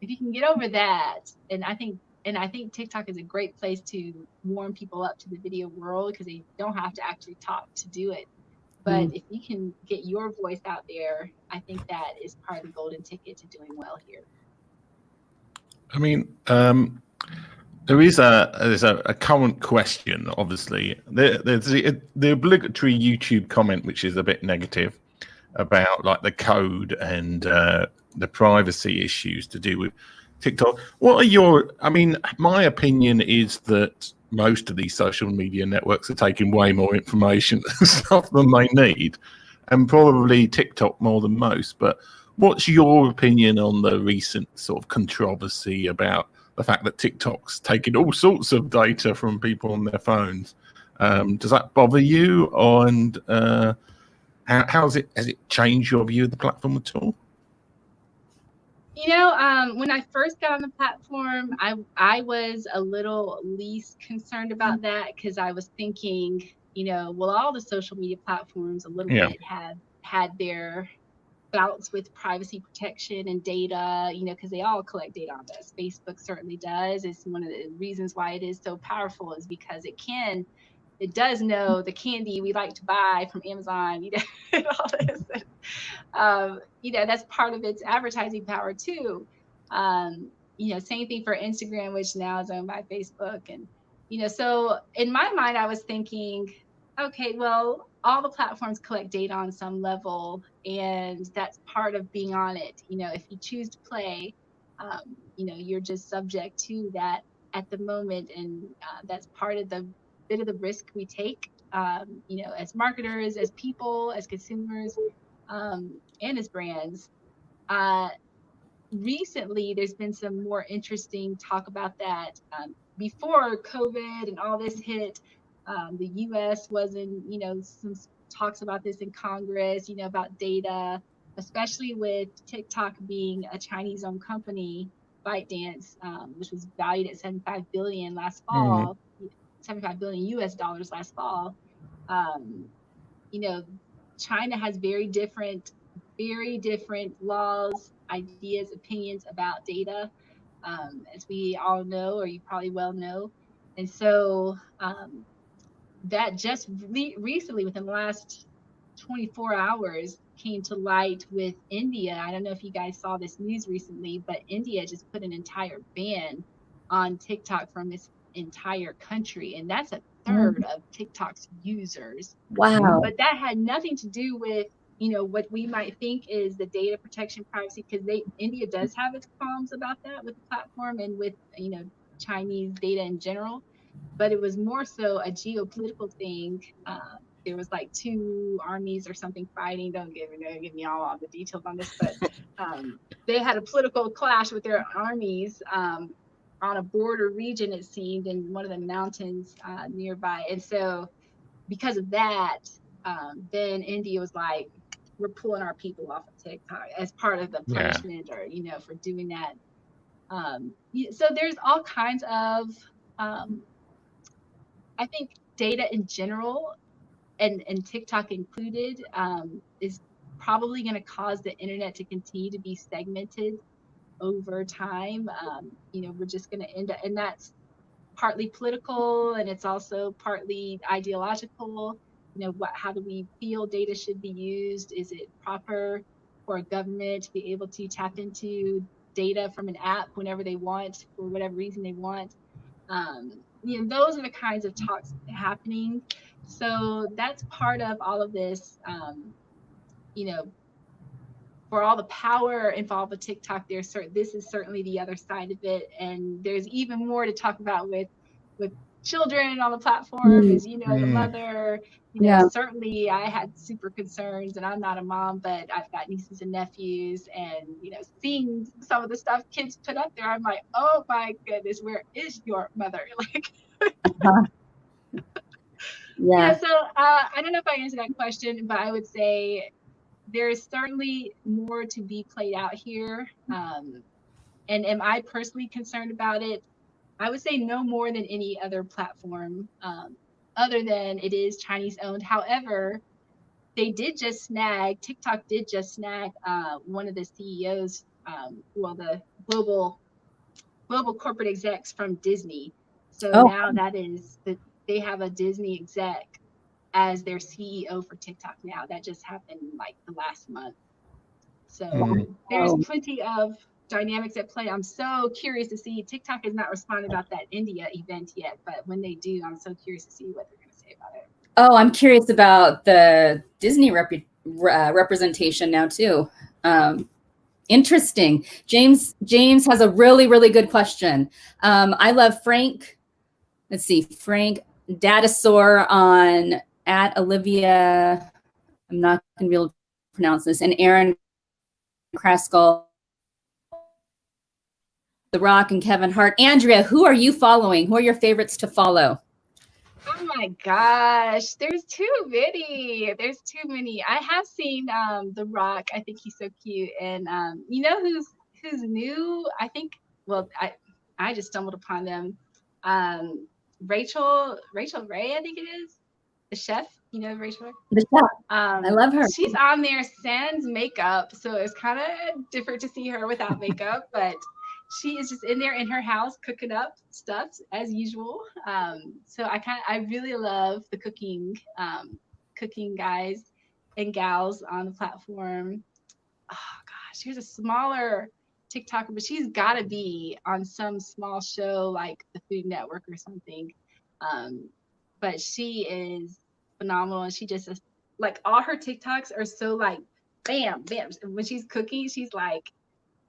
if you can get over that, and I think TikTok is a great place to warm people up to the video world, because they don't have to actually talk to do it. But if you can get your voice out there, I think that is part of the golden ticket to doing well here. I mean, there's a current question, obviously. There's the obligatory YouTube comment, which is a bit negative about like the code and the privacy issues to do with TikTok. My opinion is that most of these social media networks are taking way more information and stuff than they need, and probably TikTok more than most. But what's your opinion on the recent sort of controversy about the fact that TikTok's taking all sorts of data from people on their phones? Does that bother you? And has it changed your view of the platform at all? When I first got on the platform, I was a little least concerned about that, because I was thinking, all the social media platforms a little bit have had their bouts with privacy protection and data, you know, because they all collect data on us. Facebook certainly does. It's one of the reasons why it is so powerful, is because it does know the candy we like to buy from Amazon, you know, and all this. You know, that's part of its advertising power too. You know, same thing for Instagram, which now is owned by Facebook. And, you know, so in my mind, I was thinking, okay, well, all the platforms collect data on some level, and that's part of being on it. You know, if you choose to play, you know, you're just subject to that at the moment. And that's part of the bit of the risk we take, you know, as marketers, as people, as consumers, and as brands. Recently, there's been some more interesting talk about that. Before COVID and all this hit, the US was in, you know, some talks about this in Congress, you know, about data, especially with TikTok being a Chinese-owned company, ByteDance, which was valued at 75 billion last fall, 75 billion US dollars last fall. You know, China has very different laws, ideas, opinions about data, as we all know, or you probably well know. And so that just recently, within the last 24 hours, came to light with India. I don't know if you guys saw this news recently, but India just put an entire ban on TikTok from its entire country. And that's a third of TikTok's users. Wow. But that had nothing to do with, you know, what we might think is the data protection privacy, because India does have its qualms about that with the platform and with, you know, Chinese data in general. But it was more so a geopolitical thing. There was like two armies or something fighting. Don't give me all the details on this, but they had a political clash with their armies on a border region, it seemed, in one of the mountains nearby. And so because of that, then India was like, we're pulling our people off of TikTok as part of the punishment, or, you know, for doing that. So there's all kinds of, I think data in general, and TikTok included, is probably going to cause the internet to continue to be segmented over time. You know, we're just going to end up, and that's partly political, and it's also partly ideological. You know, how do we feel data should be used? Is it proper for a government to be able to tap into data from an app whenever they want, for whatever reason they want? You know, those are the kinds of talks happening. So that's part of all of this. You know, for all the power involved with TikTok, this is certainly the other side of it, and there's even more to talk about with children on the platform. As you know, the mother, you know, certainly I had super concerns, and I'm not a mom, but I've got nieces and nephews, and, you know, seeing some of the stuff kids put up there, I'm like, oh my goodness, where is your mother? Like, yeah. So I don't know if I answered that question, but I would say there is certainly more to be played out here. And am I personally concerned about it? I would say no more than any other platform, other than it is Chinese owned. However, TikTok did just snag one of the CEOs, well, the global corporate execs from Disney. So now they have a Disney exec as their CEO for TikTok now. That just happened like the last month. So there's plenty of dynamics at play. I'm so curious to see. TikTok has not responded about that India event yet, but when they do, I'm so curious to see what they're going to say about it. Oh, I'm curious about the Disney representation now too. Interesting. James has a really, really good question. I love Frank. Let's see, Frank Datasaur on @Olivia. I'm not going to be able to pronounce this. And Aaron Kraskell, The Rock, and Kevin Hart. Andrea, who are you following? Who are your favorites to follow? Oh my gosh, there's too many. I have seen The Rock. I think he's so cute. And you know who's new? I think, well, I just stumbled upon them. Rachel Ray, I think it is, the chef. You know Rachel? Yeah. I love her. She's on there sans makeup, so it's kind of different to see her without makeup, but she is just in there in her house cooking up stuff as usual. So I really love the cooking guys and gals on the platform. Oh gosh, here's a smaller TikToker, but she's got to be on some small show like the Food Network or something. But she is phenomenal, and she just like all her TikToks are so like bam, bam. When she's cooking, she's like,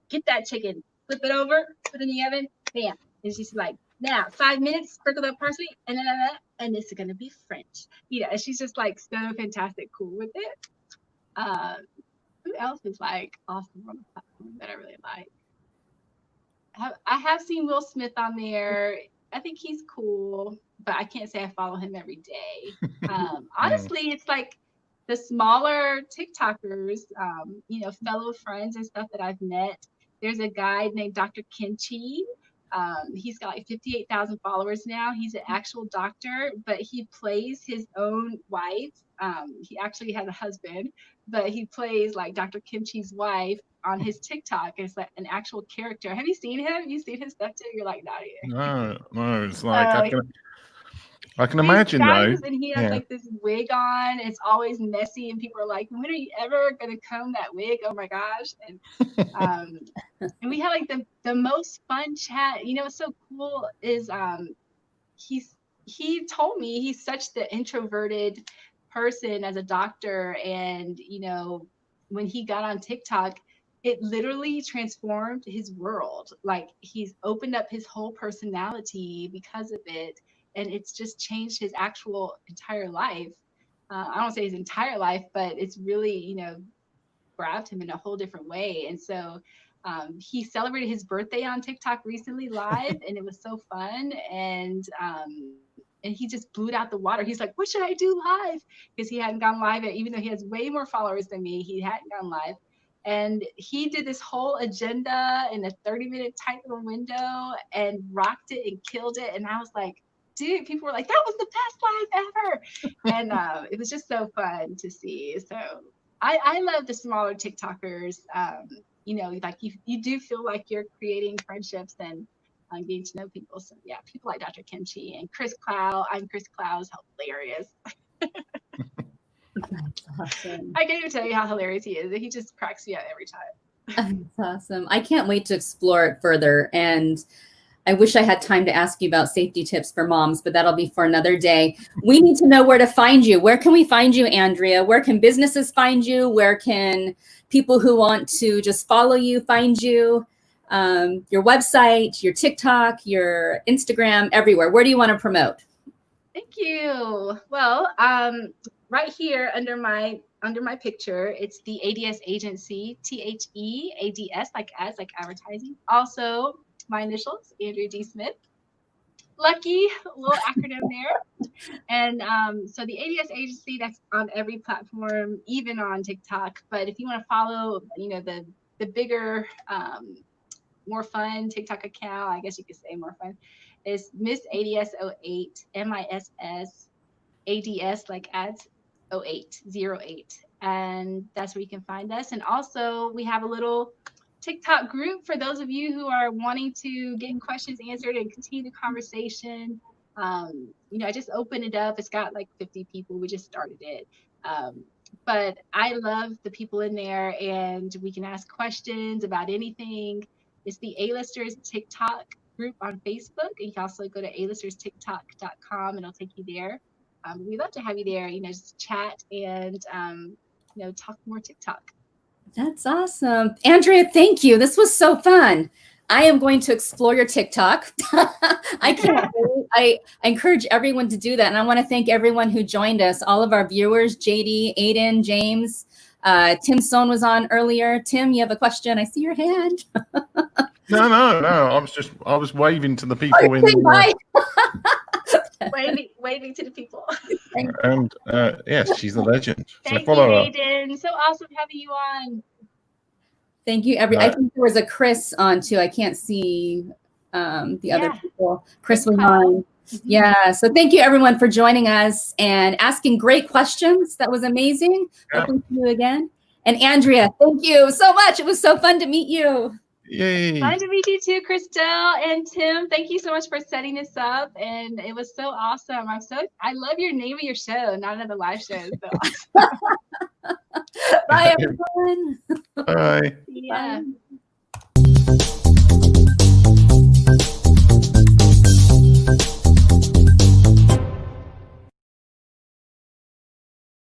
get that chicken, flip it over, put it in the oven, bam. And she's like, now 5 minutes, sprinkle that parsley, and then and it's gonna be French. And she's just like so fantastic, cool with it. Who else is like awesome on the platform that I really like? I have seen Will Smith on there. I think he's cool, but I can't say I follow him every day. Honestly, it's like the smaller TikTokers, fellow friends and stuff that I've met. There's a guy named Dr. Kimchi. He's got like 58,000 followers now. He's an actual doctor, but he plays his own wife. He actually has a husband, but he plays like Dr. Kimchi's wife on his TikTok. It's like an actual character. Have you seen him? Have you seen his stuff too? You're like, not here. No, it's like I can imagine though. And he has like this wig on. It's always messy, and people are like, "When are you ever gonna comb that wig?" Oh my gosh! And and we had like the most fun chat. What's so cool is he told me he's such the introverted person as a doctor, and when he got on TikTok, it literally transformed his world. Like he's opened up his whole personality because of it. And it's just changed his actual entire life. I don't say his entire life, but it's really, grabbed him in a whole different way. And so he celebrated his birthday on TikTok recently live, and it was so fun. And he just blew it out the water. He's like, what should I do live? Because he hadn't gone live yet, even though he has way more followers than me. He hadn't gone live. And he did this whole agenda in a 30-minute tight little window and rocked it and killed it. And I was like, dude, people were like, that was the best live ever. And it was just so fun to see. So I love the smaller TikTokers. Like you do feel like you're creating friendships and getting to know people. So yeah, people like Dr. Kimchi and Chris Clow. Chris Clow is hilarious. That's awesome. I can't even tell you how hilarious he is. He just cracks me up every time. That's awesome. I can't wait to explore it further. And I wish I had time to ask you about safety tips for moms, but that'll be for another day. We need to know where to find you. Where can we find you, Andrea? Where can businesses find you? Where can people who want to just follow you find you? Your website, your TikTok, your Instagram, everywhere. Where do you want to promote? Thank you. Well, right here under my picture, it's the ADS agency, THEADS, like advertising. Also, my initials, Andrea D.Smith. Lucky little acronym there. And so the ADS agency, that's on every platform, even on TikTok. But if you want to follow, the bigger, more fun TikTok account, I guess you could say more fun, is Miss ADS 08, MISS ADS, like ads 08. And that's where you can find us. And also we have a little TikTok group for those of you who are wanting to get questions answered and continue the conversation. I just opened it up. It's got like 50 people. We just started it. But I love the people in there, and we can ask questions about anything. It's the A-Listers TikTok group on Facebook. You can also go to alisterstiktok.com, and it'll take you there. We'd love to have you there, just chat and, talk more TikTok. That's awesome. Andrea, thank you. This was so fun. I am going to explore your TikTok. I can't wait. I encourage everyone to do that. And I want to thank everyone who joined us, all of our viewers, JD, Aiden, James, Tim Sohn was on earlier. Tim, you have a question? I see your hand. No. I was waving to the people in the waving to the people. And yes, she's a legend. Thank So follow you, Aiden. So awesome having you on. Thank you. I think there was a Chris on too. I can't see the other people. Chris was on. Yeah. So thank you everyone for joining us and asking great questions. That was amazing. Yeah. Hoping to see you again. And Andrea, thank you so much. It was so fun to meet you. Yay. Fun to meet you too, Christelle and Tim. Thank you so much for setting this up, and it was so awesome. I love your name of your show, Not Another Live Show. So awesome. Bye, everyone. Bye. Yeah.